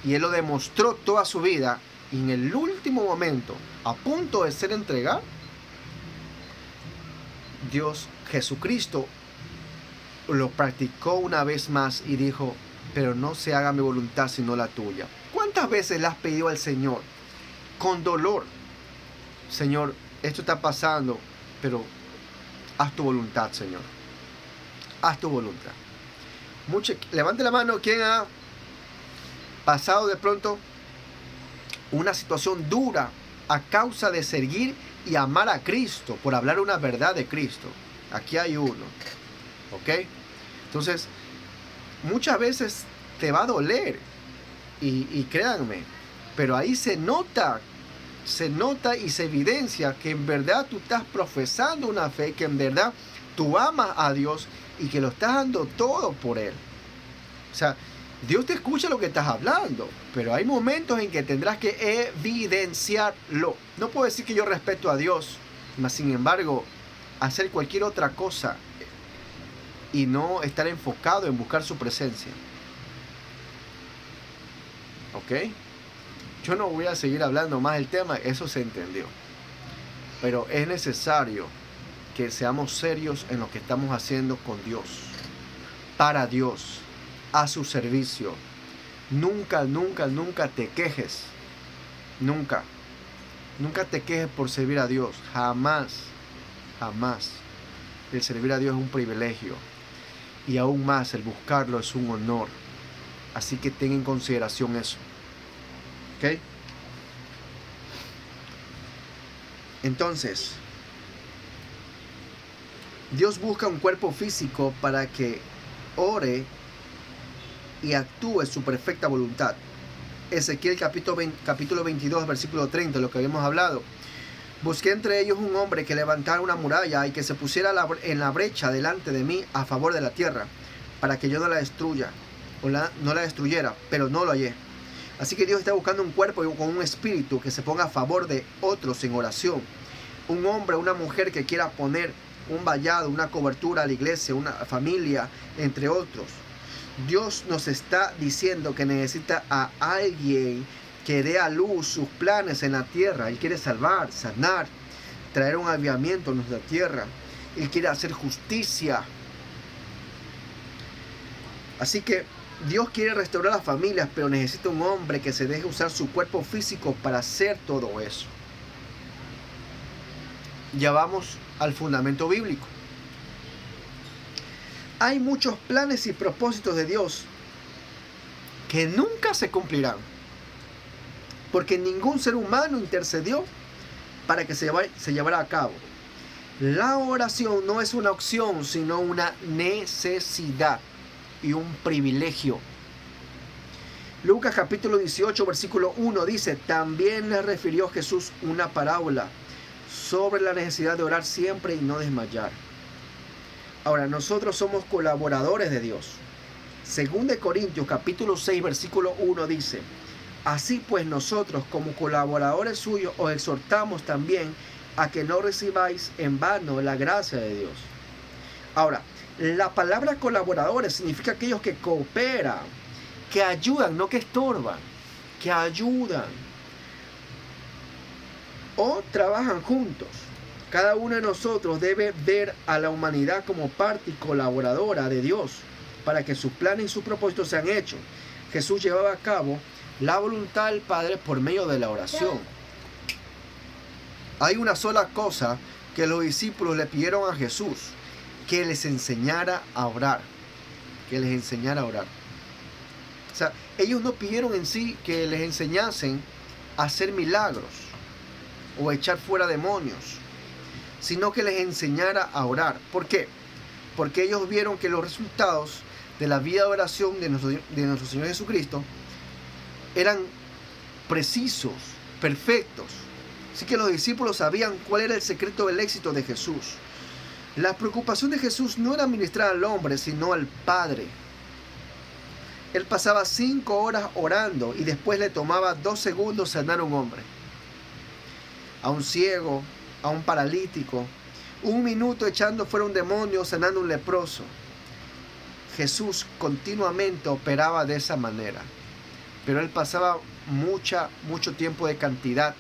Y Él lo demostró toda su vida. Y en el último momento, a punto de ser entregado, Dios, Jesucristo, lo practicó una vez más y dijo, pero no se haga mi voluntad sino la tuya. ¿Cuántas veces le has pedido al Señor con dolor, Señor, esto está pasando, pero haz tu voluntad, Señor? Haz tu voluntad. Levante la mano quien ha pasado de pronto una situación dura a causa de seguir y amar a Cristo, por hablar una verdad de Cristo. Aquí hay uno. ¿Ok? Entonces, muchas veces te va a doler. Y créanme, pero ahí se nota y se evidencia que en verdad tú estás profesando una fe, que en verdad tú amas a Dios y que lo estás dando todo por Él. O sea, Dios te escucha lo que estás hablando, pero hay momentos en que tendrás que evidenciarlo. No puedo decir que yo respeto a Dios, mas sin embargo, hacer cualquier otra cosa y no estar enfocado en buscar su presencia. ¿Ok? Yo no voy a seguir hablando más del tema, eso se entendió. Pero es necesario que seamos serios en lo que estamos haciendo con Dios, para Dios, a su servicio. Nunca te quejes. Nunca te quejes por servir a Dios. Jamás. El servir a Dios es un privilegio. Y aún más, el buscarlo es un honor. Así que ten en consideración eso. ¿Ok? Entonces, Dios busca un cuerpo físico para que ore y actúe su perfecta voluntad. Ezequiel capítulo 22, versículo 30, lo que habíamos hablado. Busqué entre ellos un hombre que levantara una muralla y que se pusiera en la brecha delante de mí a favor de la tierra, para que yo no la destruya, no la destruyera, pero no lo hallé. Así que Dios está buscando un cuerpo con un espíritu que se ponga a favor de otros en oración. Un hombre, una mujer que quiera poner un vallado, una cobertura a la iglesia, una familia, entre otros. Dios nos está diciendo que necesita a alguien que dé a luz sus planes en la tierra. Él quiere salvar, sanar, traer un avivamiento a nuestra tierra. Él quiere hacer justicia. Así que Dios quiere restaurar las familias, pero necesita un hombre que se deje usar su cuerpo físico para hacer todo eso. Ya vamos al fundamento bíblico. Hay muchos planes y propósitos de Dios que nunca se cumplirán, porque ningún ser humano intercedió para que se llevara a cabo. La oración no es una opción, sino una necesidad y un privilegio. Lucas capítulo 18 versículo 1 dice: también le refirió Jesús una parábola sobre la necesidad de orar siempre y no desmayar. Ahora, nosotros somos colaboradores de Dios. Según de Corintios capítulo 6 versículo 1 dice: así pues nosotros como colaboradores suyos os exhortamos también a que no recibáis en vano la gracia de Dios. Ahora, la palabra colaboradores significa aquellos que cooperan, que ayudan, no que estorban, que ayudan o trabajan juntos. Cada uno de nosotros debe ver a la humanidad como parte y colaboradora de Dios para que sus planes y sus propósitos sean hechos. Jesús llevaba a cabo la voluntad del Padre por medio de la oración. Hay una sola cosa que los discípulos le pidieron a Jesús: que les enseñara a orar. Que les enseñara a orar. O sea, ellos no pidieron en sí que les enseñasen a hacer milagros o a echar fuera demonios, sino que les enseñara a orar. ¿Por qué? Porque ellos vieron que los resultados de la vida de oración de nuestro Señor Jesucristo eran precisos, perfectos. Así que los discípulos sabían cuál era el secreto del éxito de Jesús. La preocupación de Jesús no era ministrar al hombre, sino al Padre. Él pasaba 5 horas orando y después le tomaba 2 segundos sanar a un hombre, a un ciego, a un paralítico, 1 minuto echando fuera un demonio, sanando a un leproso. Jesús continuamente operaba de esa manera, pero él pasaba mucho tiempo de calidad,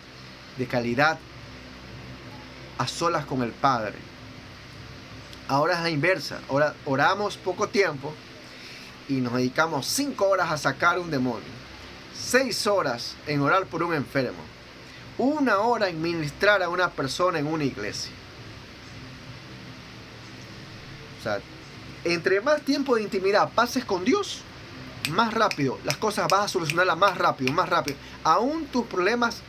a solas con el Padre. Ahora es la inversa. Ahora oramos poco tiempo y nos dedicamos 5 horas a sacar un demonio, 6 horas en orar por un enfermo, 1 hora en ministrar a una persona en una iglesia. O sea, entre más tiempo de intimidad pases con Dios, más rápido las cosas vas a solucionarlas, más rápido. Aún tus problemas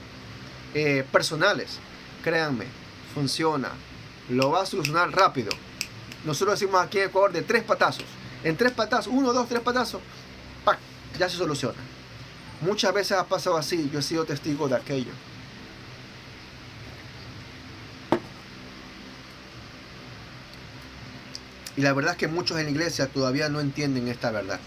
personales, créanme, funciona, lo vas a solucionar rápido. Nosotros decimos aquí en Ecuador de 3 patazos. En 3 patazos, 1, 2, 3 patazos, ¡pac!, ya se soluciona. Muchas veces ha pasado así, yo he sido testigo de aquello. Y la verdad es que muchos en la iglesia todavía no entienden esta verdad.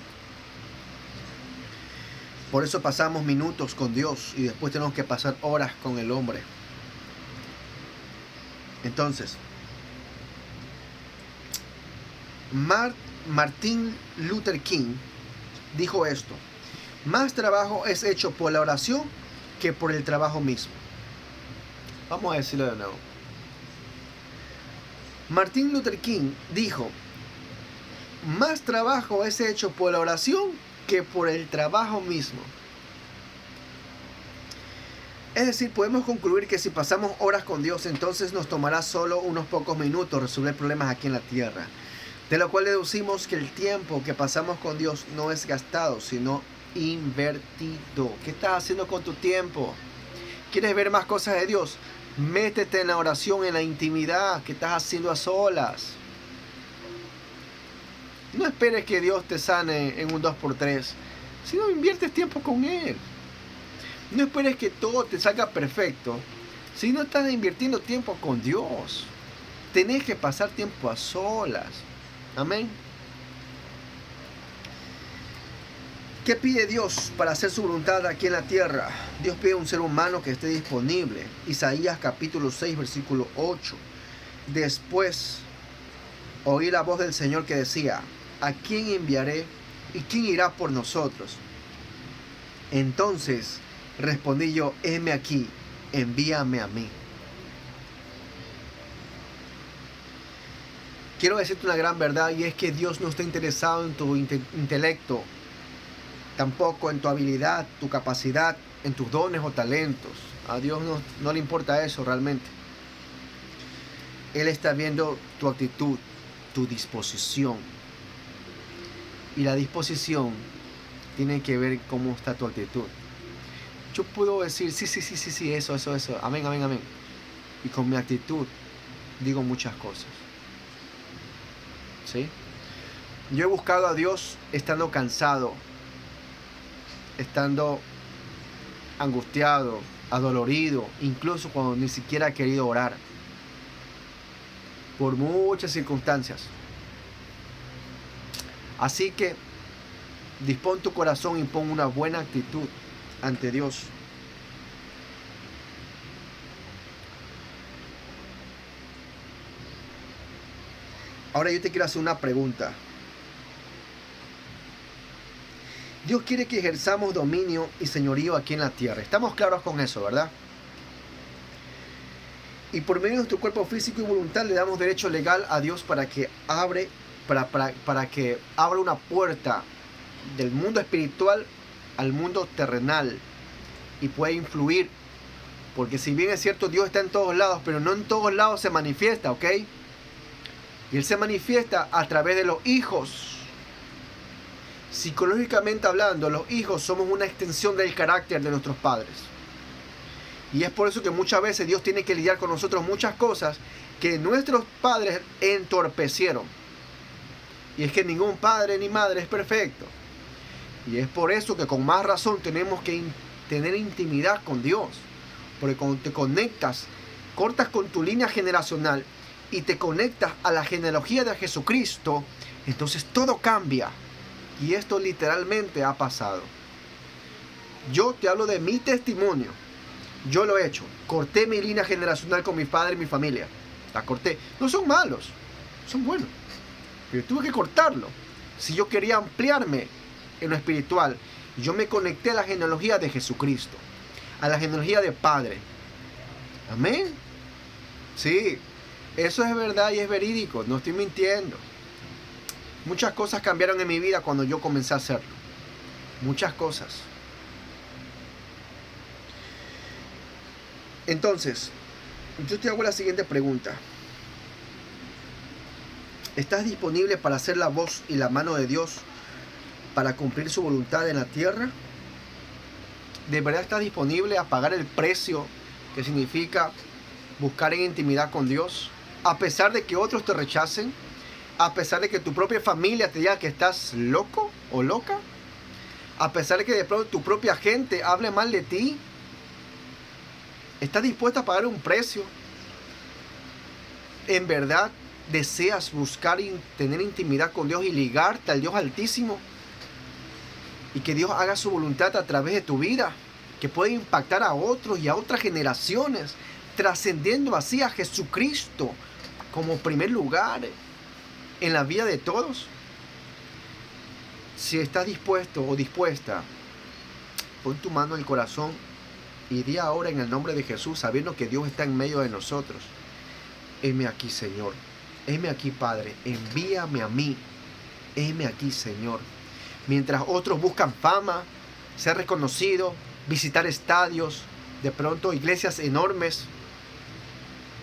Por eso pasamos minutos con Dios y después tenemos que pasar horas con el hombre. Entonces, Martin Luther King dijo esto: más trabajo es hecho por la oración que por el trabajo mismo. Vamos a decirlo de nuevo. Martin Luther King dijo: más trabajo es hecho por la oración que por el trabajo mismo. Es decir, podemos concluir que si pasamos horas con Dios, entonces nos tomará solo unos pocos minutos resolver problemas aquí en la tierra. De lo cual deducimos que el tiempo que pasamos con Dios no es gastado, sino invertido. ¿Qué estás haciendo con tu tiempo? ¿Quieres ver más cosas de Dios? Métete en la oración, en la intimidad. ¿Qué estás haciendo a solas? No esperes que Dios te sane en un 2x3, sino inviertes tiempo con Él. No esperes que todo te salga perfecto, Si no estás invirtiendo tiempo con Dios, tenés que pasar tiempo a solas. Amén. ¿Qué pide Dios para hacer su voluntad aquí en la tierra? Dios pide un ser humano que esté disponible. Isaías capítulo 6, versículo 8. Después oí la voz del Señor que decía: ¿a quién enviaré y quién irá por nosotros? Entonces respondí yo: heme aquí, envíame a mí. Quiero decirte una gran verdad, y es que Dios no está interesado en tu intelecto, tampoco en tu habilidad, tu capacidad, en tus dones o talentos. A Dios no le importa eso realmente. Él está viendo tu actitud, tu disposición. Y la disposición tiene que ver cómo está tu actitud. Yo puedo decir, sí, eso, amén, amén, amén. Y con mi actitud digo muchas cosas. ¿Sí? Yo he buscado a Dios estando cansado, estando angustiado, adolorido, incluso cuando ni siquiera he querido orar, por muchas circunstancias. Así que dispón tu corazón y pon una buena actitud ante Dios. Ahora yo te quiero hacer una pregunta. Dios quiere que ejerzamos dominio y señorío aquí en la tierra. Estamos claros con eso, ¿verdad? Y por medio de nuestro cuerpo físico y voluntad le damos derecho legal a Dios para que abra una puerta del mundo espiritual al mundo terrenal y pueda influir. Porque si bien es cierto, Dios está en todos lados, pero no en todos lados se manifiesta, ¿ok? Y Él se manifiesta a través de los hijos. Psicológicamente hablando, los hijos somos una extensión del carácter de nuestros padres. Y es por eso que muchas veces Dios tiene que lidiar con nosotros muchas cosas que nuestros padres entorpecieron. Y es que ningún padre ni madre es perfecto. Y es por eso que con más razón tenemos que tener intimidad con Dios. Porque cuando te conectas, cortas con tu línea generacional y te conectas a la genealogía de Jesucristo, entonces todo cambia. Y esto literalmente ha pasado. Yo te hablo de mi testimonio. Yo lo he hecho. Corté mi línea generacional con mi padre y mi familia. La corté. No son malos, son buenos. Pero tuve que cortarlo. Si yo quería ampliarme en lo espiritual, yo me conecté a la genealogía de Jesucristo, a la genealogía de Padre. Amén. Sí, eso es verdad y es verídico. No estoy mintiendo. Muchas cosas cambiaron en mi vida cuando yo comencé a hacerlo. Muchas cosas. Entonces, yo te hago la siguiente pregunta. ¿Estás disponible para hacer la voz y la mano de Dios para cumplir su voluntad en la tierra? ¿De verdad estás disponible a pagar el precio que significa buscar en intimidad con Dios? A pesar de que otros te rechacen, a pesar de que tu propia familia te diga que estás loco o loca, a pesar de que de pronto tu propia gente hable mal de ti, ¿estás dispuesta a pagar un precio? ¿En verdad deseas buscar y tener intimidad con Dios y ligarte al Dios Altísimo? Y que Dios haga su voluntad a través de tu vida, que pueda impactar a otros y a otras generaciones, trascendiendo así a Jesucristo como primer lugar en la vida de todos. Si estás dispuesto o dispuesta, pon tu mano en el corazón y di ahora en el nombre de Jesús, sabiendo que Dios está en medio de nosotros: heme aquí, Señor. Heme aquí, Padre. Envíame a mí. Heme aquí, Señor. Mientras otros buscan fama, ser reconocido, visitar estadios, de pronto iglesias enormes,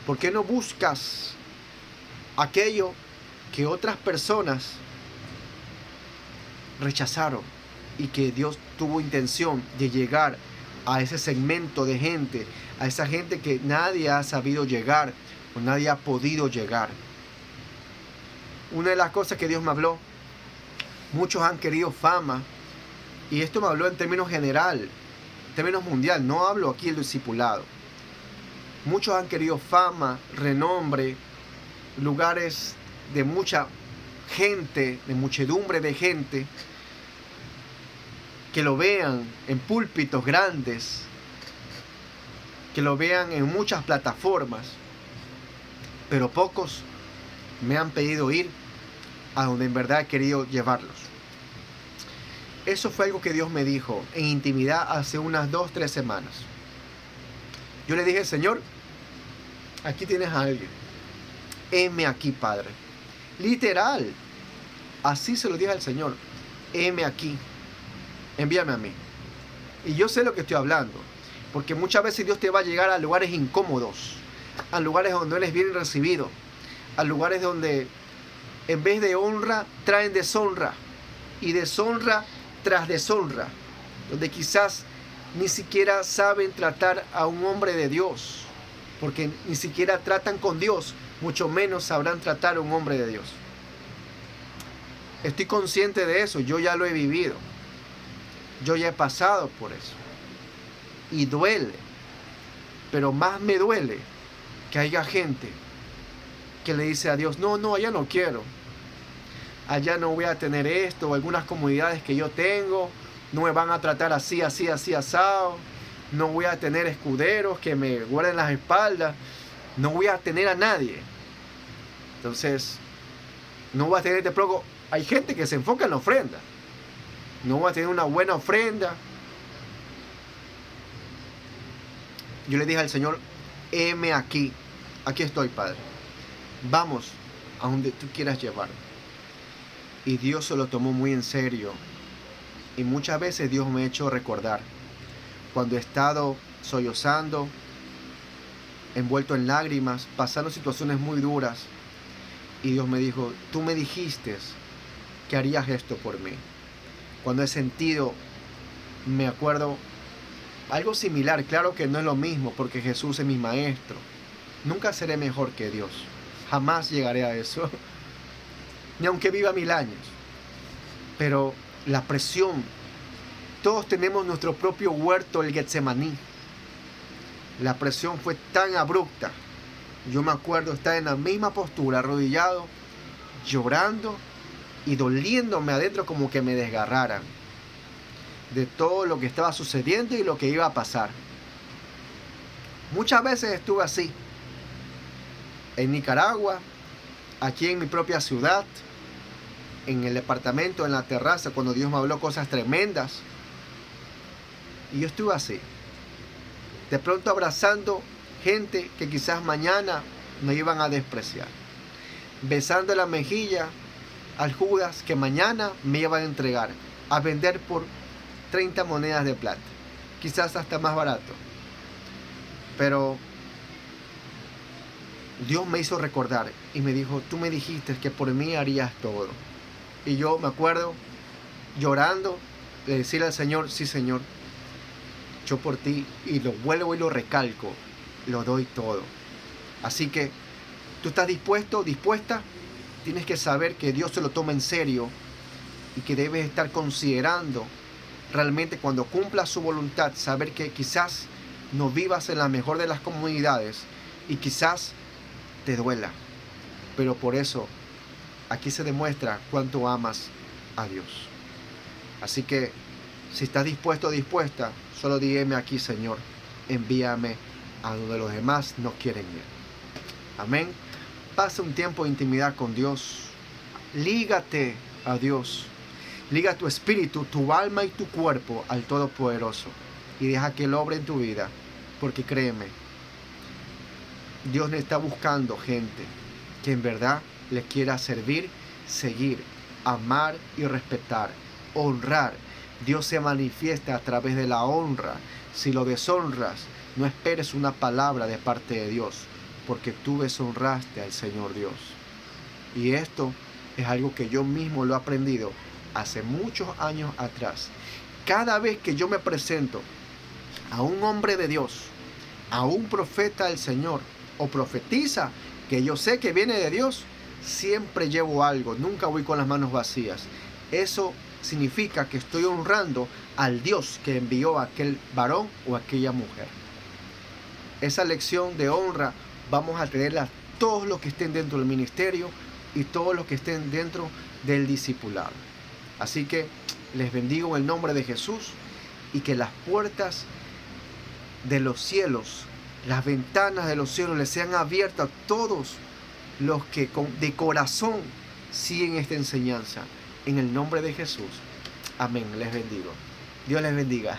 ¿por qué no buscas aquello que otras personas rechazaron y que Dios tuvo intención de llegar a ese segmento de gente, a esa gente que nadie ha sabido llegar o nadie ha podido llegar? Una de las cosas que Dios me habló, muchos han querido fama, y esto me habló en términos general, en términos mundial, no hablo aquí del discipulado. Muchos han querido fama, renombre, lugares de mucha gente, de muchedumbre de gente, que lo vean en púlpitos grandes, que lo vean en muchas plataformas, pero pocos me han pedido ir a donde en verdad he querido llevarlos. Eso fue algo que Dios me dijo en intimidad hace unas 2-3 semanas. Yo le dije, Señor, aquí tienes a alguien. Heme aquí, Padre. Literal. Así se lo dije al Señor. Heme aquí. Envíame a mí. Y yo sé lo que estoy hablando. Porque muchas veces Dios te va a llegar a lugares incómodos. A lugares donde Él es bien recibido. A lugares donde en vez de honra traen deshonra. Y deshonra tras deshonra. Donde quizás ni siquiera saben tratar a un hombre de Dios. Porque ni siquiera tratan con Dios. Mucho menos sabrán tratar a un hombre de Dios. Estoy consciente de eso. Yo ya lo he vivido. Yo ya he pasado por eso. Y duele. Pero más me duele que haya gente que le dice a Dios, no, allá no quiero. Allá no voy a tener esto. O algunas comunidades que yo tengo no me van a tratar así, asado. No voy a tener escuderos que me guarden las espaldas. No voy a tener a nadie. Entonces, no voy a tener de pronto. Hay gente que se enfoca en la ofrenda. No voy a tener una buena ofrenda. Yo le dije al Señor, heme aquí. Aquí estoy, Padre. Vamos a donde tú quieras llevarme. Y Dios se lo tomó muy en serio. Y muchas veces Dios me ha hecho recordar. Cuando he estado sollozando, envuelto en lágrimas, pasando situaciones muy duras. Y Dios me dijo, tú me dijiste que harías esto por mí. Cuando he sentido, me acuerdo, algo similar. Claro que no es lo mismo, porque Jesús es mi maestro. Nunca seré mejor que Dios. Jamás llegaré a eso. Ni aunque viva 1000 años. Pero la presión. Todos tenemos nuestro propio huerto, el Getsemaní. La presión fue tan abrupta. Yo me acuerdo estar en la misma postura, arrodillado, llorando y doliéndome adentro como que me desgarraran de todo lo que estaba sucediendo y lo que iba a pasar. Muchas veces estuve así. En Nicaragua, aquí en mi propia ciudad, en el departamento, en la terraza, cuando Dios me habló cosas tremendas. Y yo estuve así. De pronto abrazando gente que quizás mañana me iban a despreciar. Besando la mejilla al Judas que mañana me iban a entregar. A vender por 30 monedas de plata. Quizás hasta más barato. Pero Dios me hizo recordar y me dijo, tú me dijiste que por mí harías todo. Y yo me acuerdo llorando de decirle al Señor, sí Señor, yo por ti, y lo vuelvo y lo recalco, lo doy todo. Así que tú estás dispuesto, dispuesta, tienes que saber que Dios se lo toma en serio y que debes estar considerando realmente cuando cumpla su voluntad, saber que quizás no vivas en la mejor de las comunidades y quizás te duela, pero por eso aquí se demuestra cuánto amas a Dios. Así que si estás dispuesto o dispuesta, solo dígame aquí, Señor, envíame a donde los demás no quieren ir. Amén. Pasa un tiempo de intimidad con Dios. Lígate a Dios. Liga tu espíritu, tu alma y tu cuerpo al Todopoderoso. Y deja que Él obre en tu vida. Porque créeme, Dios está buscando gente que en verdad le quiera servir, seguir, amar y respetar, honrar. Dios se manifiesta a través de la honra. Si lo deshonras, no esperes una palabra de parte de Dios, porque tú deshonraste al Señor Dios. Y esto es algo que yo mismo lo he aprendido hace muchos años atrás. Cada vez que yo me presento a un hombre de Dios, a un profeta del Señor, o profetiza que yo sé que viene de Dios, siempre llevo algo, nunca voy con las manos vacías. Eso significa que estoy honrando al Dios que envió a aquel varón o aquella mujer. esa lección de honra vamos a tenerla todos los que estén dentro del ministerio y todos los que estén dentro del discipulado. Así que les bendigo en el nombre de Jesús y que las puertas de los cielos, las ventanas de los cielos les sean abiertas a todos los que de corazón siguen esta enseñanza. En el nombre de Jesús. Amén. Les bendigo. Dios les bendiga.